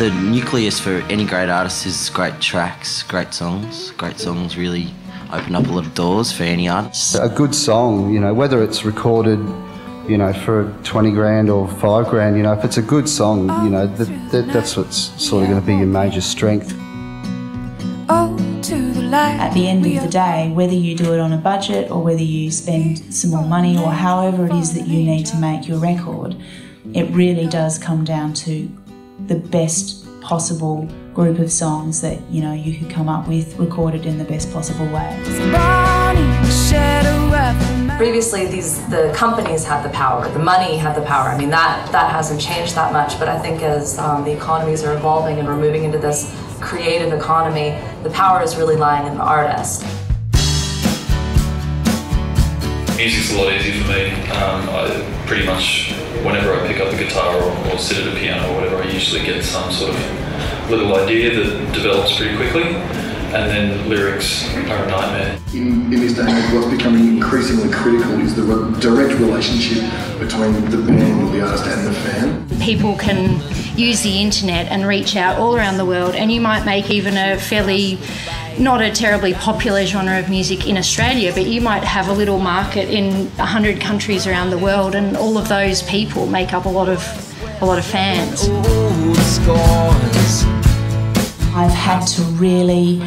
The nucleus for any great artist is great tracks, great songs. Great songs really open up a lot of doors for any artist. A good song, you know, whether it's recorded, you know, for 20 grand or 5 grand, you know, if it's a good song, you know, that's what's sort of going to be your major strength. At the end of the day, whether you do it on a budget or whether you spend some more money or however it is that you need to make your record, it really does come down to the best possible group of songs that, you know, you could come up with, recorded in the best possible way. Previously, the companies had the power, the money had the power. I mean, that hasn't changed that much, but I think as the economies are evolving and we're moving into this creative economy, the power is really lying in the artist. Music's a lot easier for me. I pretty much, whenever I pick up a guitar or sit at a piano or whatever, I usually get some sort of little idea that develops pretty quickly, and then lyrics are a nightmare. In this day and age, what's becoming increasingly critical is the direct relationship between the band or the artist and the fan. People can use the internet and reach out all around the world, and you might make even a fairly, not a terribly popular genre of music in Australia, but you might have a little market in 100 countries around the world, and all of those people make up a lot of fans. I've had to really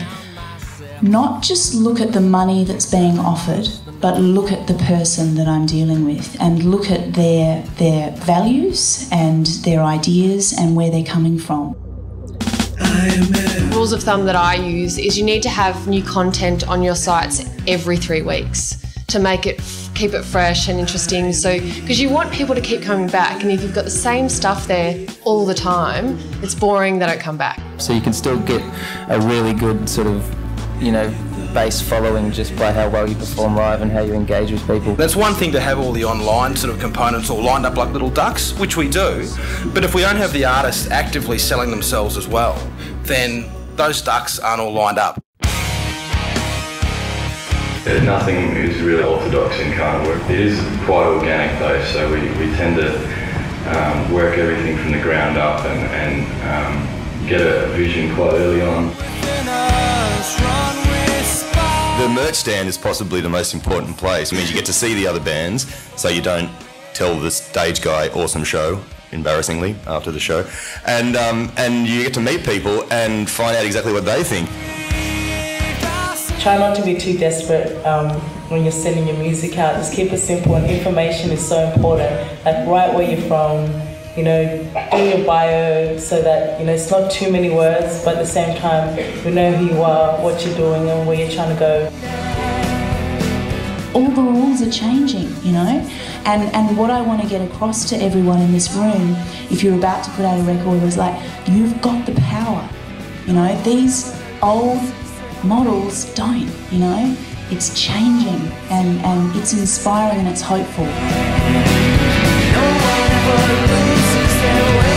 not just look at the money that's being offered, but look at the person that I'm dealing with and look at their values and their ideas and where they're coming from. Rules of thumb that I use is you need to have new content on your sites every 3 weeks to make it, keep it fresh and interesting. So, because you want people to keep coming back, and if you've got the same stuff there all the time, it's boring, they don't come back. So you can still get a really good sort of, you know, base following just by how well you perform live and how you engage with people. That's one thing to have all the online sort of components all lined up like little ducks, which we do, but if we don't have the artists actively selling themselves as well, then those ducks aren't all lined up. Nothing is really orthodox in current work. It is quite organic though, so we tend to work everything from the ground up and get a vision quite early on. The merch stand is possibly the most important place. It means you get to see the other bands, so you don't tell the stage guy, awesome show, embarrassingly, after the show. And you get to meet people and find out exactly what they think. Try not to be too desperate when you're sending your music out. Just keep it simple, and information is so important. Like, write where you're from, you know, do your bio so that, you know, it's not too many words, but at the same time, we know who you are, what you're doing, and where you're trying to go. All the rules are changing, you know, and what I want to get across to everyone in this room, if you're about to put out a record, is like, you've got the power. You know, these old models don't, you know. It's changing and it's inspiring and it's hopeful. No one ever loses their way.